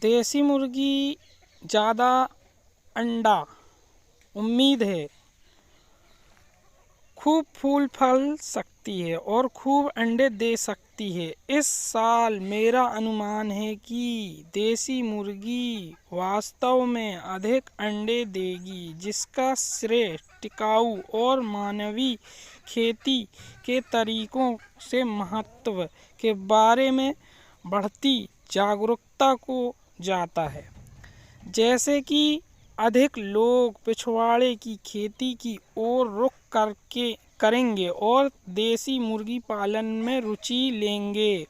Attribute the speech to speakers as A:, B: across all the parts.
A: देसी मुर्गी ज़्यादा अंडा उम्मीद है खूब फूल फल सकती है और खूब अंडे दे सकती है। इस साल मेरा अनुमान है कि देसी मुर्गी वास्तव में अधिक अंडे देगी, जिसका श्रेय टिकाऊ और मानवीय खेती के तरीकों से महत्व के बारे में बढ़ती जागरूकता को जाता है। जैसे कि अधिक लोग पिछवाड़े की खेती की ओर रुख करेंगे और देसी मुर्गी पालन में रुचि लेंगे।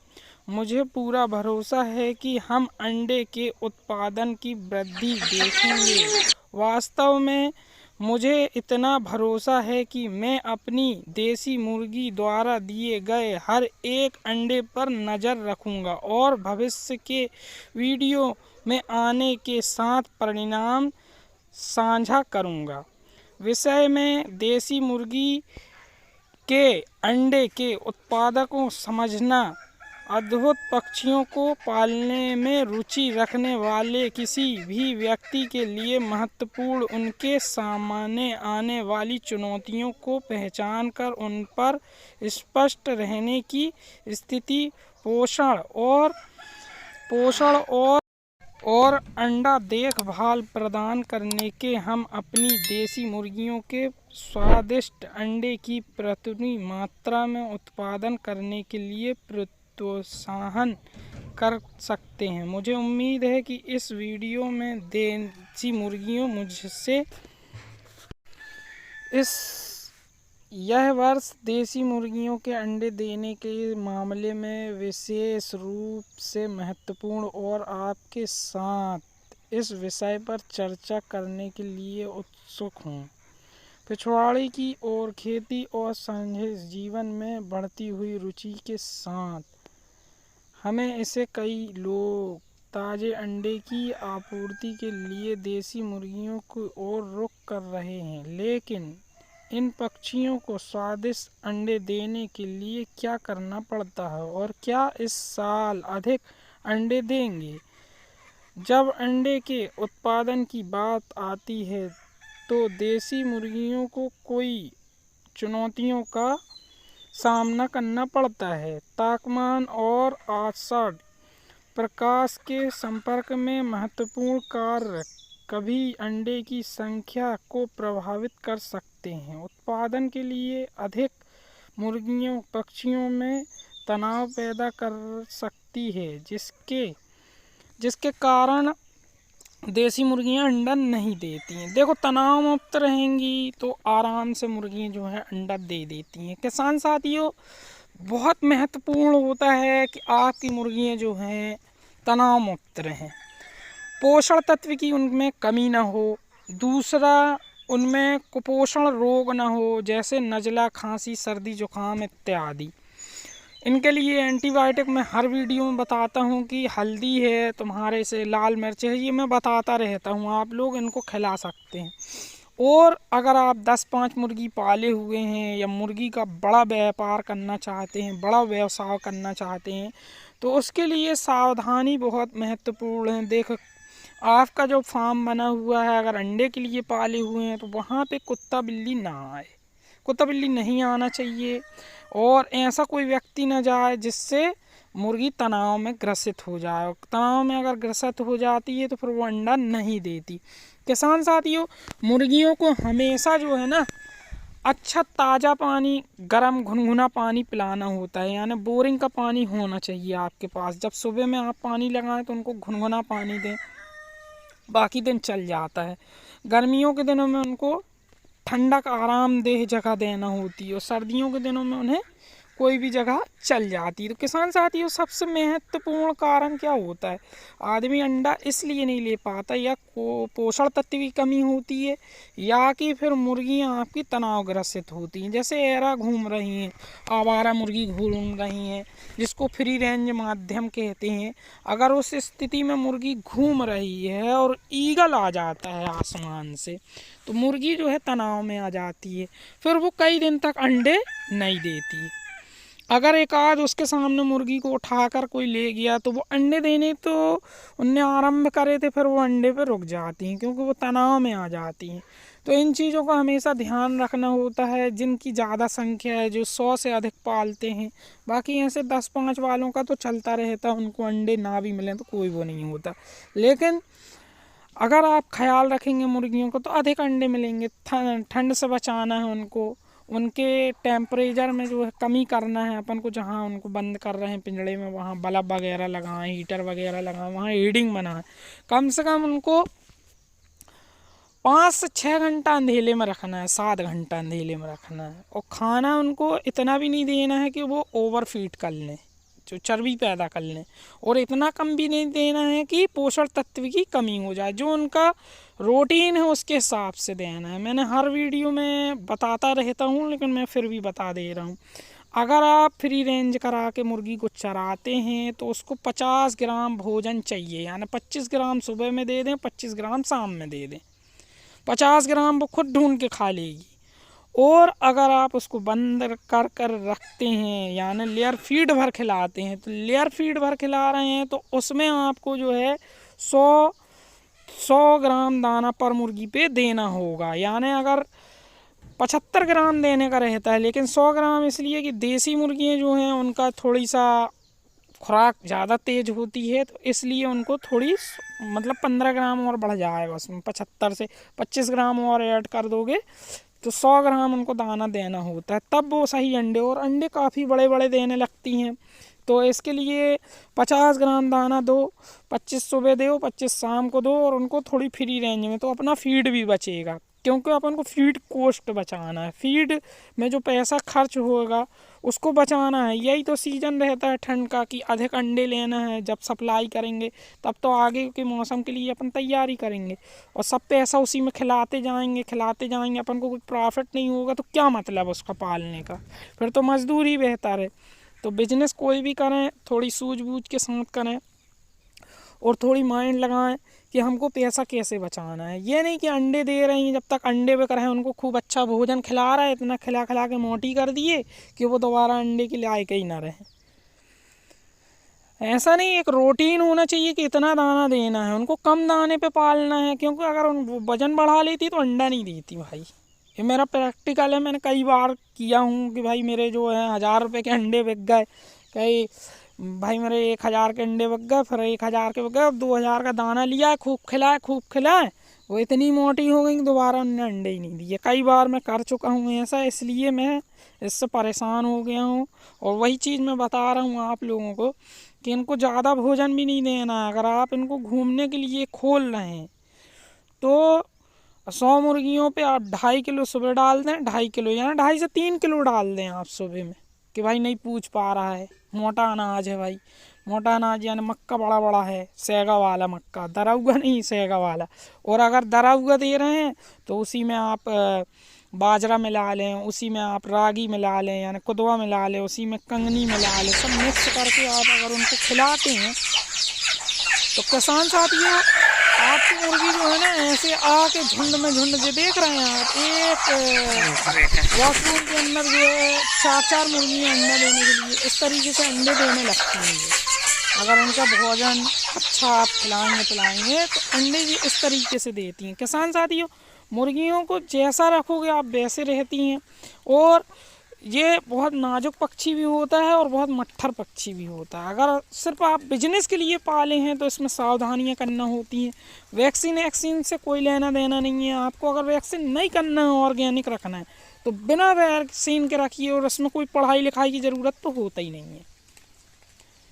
A: मुझे पूरा भरोसा है कि हम अंडे के उत्पादन की वृद्धि देखेंगे। वास्तव में मुझे इतना भरोसा है कि मैं अपनी देसी मुर्गी द्वारा दिए गए हर एक अंडे पर नज़र रखूंगा और भविष्य के वीडियो में आने के साथ परिणाम साझा करूंगा। विषय में देसी मुर्गी के अंडे के उत्पादकों समझना अद्भुत पक्षियों को पालने में रुचि रखने वाले किसी भी व्यक्ति के लिए महत्वपूर्ण। उनके सामने आने वाली चुनौतियों को पहचान कर उन पर स्पष्ट रहने की स्थिति पोषण और अंडा देखभाल प्रदान करने के हम अपनी देसी मुर्गियों के स्वादिष्ट अंडे की प्रचुर मात्रा में उत्पादन करने के लिए प्रोत्साहन कर सकते हैं। मुझे उम्मीद है कि इस वीडियो में देसी मुर्गियों मुझसे यह वर्ष देसी मुर्गियों के अंडे देने के मामले में विशेष रूप से महत्वपूर्ण और आपके साथ इस विषय पर चर्चा करने के लिए उत्सुक हूँ। पिछवाड़े की ओर खेती और साझे जीवन में बढ़ती हुई रुचि के साथ हमें इसे कई लोग ताज़े अंडे की आपूर्ति के लिए देसी मुर्गियों की ओर रुख कर रहे हैं। लेकिन इन पक्षियों को स्वादिष्ट अंडे देने के लिए क्या करना पड़ता है और क्या इस साल अधिक अंडे देंगे? जब अंडे के उत्पादन की बात आती है तो देसी मुर्गियों को कई चुनौतियों का सामना करना पड़ता है। तापमान और आर्द्रता, प्रकाश के संपर्क में महत्वपूर्ण कारक कभी अंडे की संख्या को प्रभावित कर सकते हैं। उत्पादन के लिए अधिक मुर्गियों पक्षियों में तनाव पैदा कर सकती है, जिसके कारण देसी मुर्गियां अंडा नहीं देती हैं। देखो, तनाव मुक्त रहेंगी तो आराम से मुर्गियां जो है अंडा दे देती हैं। किसान साथियों, बहुत महत्वपूर्ण होता है कि आपकी मुर्गियां जो हैं तनाव मुक्त रहें, पोषण तत्व की उनमें कमी ना हो। दूसरा, उनमें कुपोषण रोग ना हो, जैसे नज़ला, खांसी, सर्दी, जुकाम इत्यादि। इनके लिए एंटीबायोटिक मैं हर वीडियो में बताता हूँ कि हल्दी है तुम्हारे से, लाल मिर्च है, ये मैं बताता रहता हूँ। आप लोग इनको खिला सकते हैं। और अगर आप 10-5 मुर्गी पाले हुए हैं या मुर्गी का बड़ा व्यापार करना चाहते हैं, बड़ा व्यवसाय करना चाहते हैं, तो उसके लिए सावधानी बहुत महत्वपूर्ण है। देख, आपका जो फार्म बना हुआ है, अगर अंडे के लिए पाले हुए हैं तो वहाँ पे कुत्ता बिल्ली ना आए। कुत्ता बिल्ली नहीं आना चाहिए और ऐसा कोई व्यक्ति न जाए जिससे मुर्गी तनाव में ग्रसित हो जाए। तनाव में अगर ग्रसित हो जाती है तो फिर वो अंडा नहीं देती। किसान साथियों, मुर्गियों को हमेशा जो है ना अच्छा ताज़ा पानी, गर्म गुनगुना पानी पिलाना होता है। यानी बोरिंग का पानी होना चाहिए आपके पास। जब सुबह में आप पानी लगाएं तो उनको गुनगुना पानी दें, बाकी दिन चल जाता है। गर्मियों के दिनों में उनको ठंडक आरामदेह जगह देना होती है और सर्दियों के दिनों में उन्हें कोई भी जगह चल जाती है। तो किसान साथियों, सबसे महत्वपूर्ण कारण क्या होता है? आदमी अंडा इसलिए नहीं ले पाता, या पोषण तत्व की कमी होती है, या कि फिर मुर्गियां आपकी तनावग्रसित होती हैं। जैसे एरा घूम रही हैं, आवारा मुर्गी घूम रही हैं, जिसको फ्री रेंज माध्यम कहते हैं। अगर उस स्थिति में मुर्गी घूम रही है और ईगल आ जाता है आसमान से, तो मुर्गी जो है तनाव में आ जाती है, फिर वो कई दिन तक अंडे नहीं देती है। अगर एक आध उसके सामने मुर्गी को उठाकर कोई ले गया तो वो अंडे देने तो उनने आरंभ करे थे, फिर वो अंडे पे रुक जाती हैं क्योंकि वो तनाव में आ जाती हैं। तो इन चीज़ों का हमेशा ध्यान रखना होता है। जिनकी ज़्यादा संख्या है, जो 100 से अधिक पालते हैं, बाकी ऐसे 10-5 वालों का तो चलता रहता है, उनको अंडे ना भी मिलें तो कोई वो नहीं होता। लेकिन अगर आप ख्याल रखेंगे मुर्गियों को तो अधिक अंडे मिलेंगे। ठंड से बचाना है उनको, उनके टेम्परेचर में जो है कमी करना है अपन को। जहाँ उनको बंद कर रहे हैं पिंजड़े में, वहाँ बल्ब वगैरह लगाएं, हीटर वगैरह लगाएं, वहाँ हीटिंग बनाएं। कम से कम उनको 5 से 6 घंटा अंधेले में रखना है, 7 घंटा अंधेले में रखना है। और खाना उनको इतना भी नहीं देना है कि वो ओवर फीड कर लें, जो चर्बी पैदा कर लें, और इतना कम भी नहीं देना है कि पोषण तत्व की कमी हो जाए। जो उनका रूटीन है उसके हिसाब से देना है। मैंने हर वीडियो में बताता रहता हूँ, लेकिन मैं फिर भी बता दे रहा हूँ। अगर आप फ्री रेंज करा के मुर्गी को चराते हैं तो उसको 50 ग्राम भोजन चाहिए, यानी 25 ग्राम सुबह में दे दें, 25 ग्राम शाम में दे दें। 50 ग्राम वो खुद ढूंढ के खा लेगी। और अगर आप उसको बंद कर कर रखते हैं, यानी लेयर फीड भर खिलाते हैं, तो लेयर फीड भर खिला रहे हैं तो उसमें आपको जो है 100 ग्राम दाना पर मुर्गी पे देना होगा। यानी अगर 75 ग्राम देने का रहता है, लेकिन 100 ग्राम इसलिए कि देसी मुर्गियाँ जो हैं उनका थोड़ी सा खुराक ज़्यादा तेज़ होती है, तो इसलिए उनको थोड़ी मतलब 15 ग्राम और बढ़ जाएगा उसमें। 75 से 25 ग्राम और ऐड कर दोगे तो 100 ग्राम उनको दाना देना होता है, तब वो सही अंडे, और अंडे काफ़ी बड़े बड़े देने लगती हैं। तो इसके लिए 50 ग्राम दाना दो, 25 सुबह दो, 25 शाम को दो, और उनको थोड़ी फ्री रेंज में, तो अपना फीड भी बचेगा। क्योंकि अपन को फीड कॉस्ट बचाना है, फीड में जो पैसा खर्च होगा उसको बचाना है। यही तो सीज़न रहता है ठंड का कि अधिक अंडे लेना है। जब सप्लाई करेंगे तब तो आगे के मौसम के लिए अपन तैयारी करेंगे, और सब पैसा उसी में खिलाते जाएंगे, अपन को कोई प्रॉफिट नहीं होगा तो क्या मतलब उसका पालने का। फिर तो मजदूर ही बेहतर है। तो बिजनेस कोई भी करें थोड़ी सूझबूझ के साथ करें, और थोड़ी माइंड लगाएं कि हमको पैसा कैसे बचाना है। ये नहीं कि अंडे दे रही हैं, जब तक अंडे बेकर हैं उनको खूब अच्छा भोजन खिला रहे हैं, इतना खिला खिला के मोटी कर दिए कि वो दोबारा अंडे के लायक ही ना रहे। ऐसा नहीं, एक रूटीन होना चाहिए कि इतना दाना देना है, उनको कम दाने पे पालना है। क्योंकि अगर वजन बढ़ा लेती तो अंडा नहीं देती भाई। ये मेरा प्रैक्टिकल है, मैंने कई बार किया हूँ कि भाई मेरे जो है 1000 रुपये के अंडे बिक गए, कई भाई मेरे 1000 के अंडे बिक गए, फिर 1000 के बिक गए, 2000 का दाना लिया, खूब खिलाए, वो इतनी मोटी हो गई कि दोबारा उनने अंडे ही नहीं दिए। कई बार मैं कर चुका हूँ ऐसा, इसलिए मैं इससे परेशान हो गया हूँ। और वही चीज़ मैं बता रहा हूँ आप लोगों को कि इनको ज़्यादा भोजन भी नहीं देना है। अगर आप इनको घूमने के लिए खोल रहे हैं तो 100 मुर्गियों पे आप 2.5 किलो सुबह डाल दें, 2.5 किलो यानी 2.5 से 3 किलो डाल दें आप सुबह में, कि भाई नहीं पूछ पा रहा है, मोटा अनाज है भाई। मोटा अनाज यानी मक्का बड़ा बड़ा है, सेगा वाला मक्का, दरा हुआ नहीं, सेगा वाला। और अगर दरा हुआ दे रहे हैं तो उसी में आप बाजरा मिला लें, उसी में आप रागी मिला लें, यानी कुदवा मिला लें, उसी में कंगनी मिला लें, सब मिक्स करके आप अगर उनको खिलाते हैं तो किसान साथियों आपकी मुर्गी जो है ना ऐसे आके झुंड में झुंड जो देख रहे हैं आप, एक वॉशरूम के अंदर जो है 4-4 मुर्गियाँ अंडा देने के लिए इस तरीके से अंडे देने लगती हैं। अगर उनका भोजन अच्छा आप पिलाएंगे तो अंडे भी इस तरीके से देती हैं। किसान साथियों मुर्गियों को जैसा रखोगे आप वैसे रहती हैं। और ये बहुत नाजुक पक्षी भी होता है और बहुत मट्ठर पक्षी भी होता है। अगर सिर्फ आप बिजनेस के लिए पाले हैं तो इसमें सावधानियां करना होती हैं। वैक्सीन से कोई लेना देना नहीं है आपको। अगर वैक्सीन नहीं करना है, ऑर्गेनिक रखना है, तो बिना वैक्सीन के रखिए। और इसमें कोई पढ़ाई लिखाई की ज़रूरत तो होता ही नहीं है।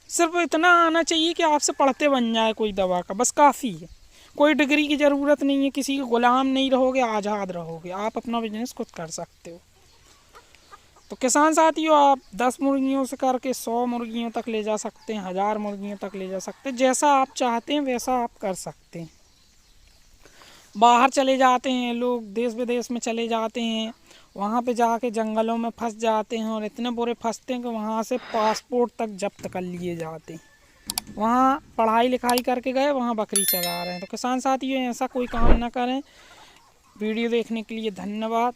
A: सिर्फ इतना आना चाहिए कि आपसे पढ़ते बन जाए कोई दवा का, बस काफ़ी है। कोई डिग्री की ज़रूरत नहीं है, किसी के गुलाम नहीं रहोगे, आज़ाद रहोगे, आप अपना बिजनेस खुद कर सकते हो। तो किसान साथियों आप 10 मुर्गियों से करके 100 मुर्गियों तक ले जा सकते हैं, 1000 मुर्गियों तक ले जा सकते हैं। जैसा आप चाहते हैं वैसा आप कर सकते हैं। बाहर चले जाते हैं लोग, देश विदेश में चले जाते हैं, वहाँ पे जाके जंगलों में फंस जाते हैं और इतने बुरे फंसते हैं कि वहाँ से पासपोर्ट तक जब्त कर लिए जाते हैं। वहाँ पढ़ाई लिखाई करके गए, वहाँ बकरी चरा रहे हैं। तो किसान साथियों ऐसा कोई काम ना करें। वीडियो देखने के लिए धन्यवाद।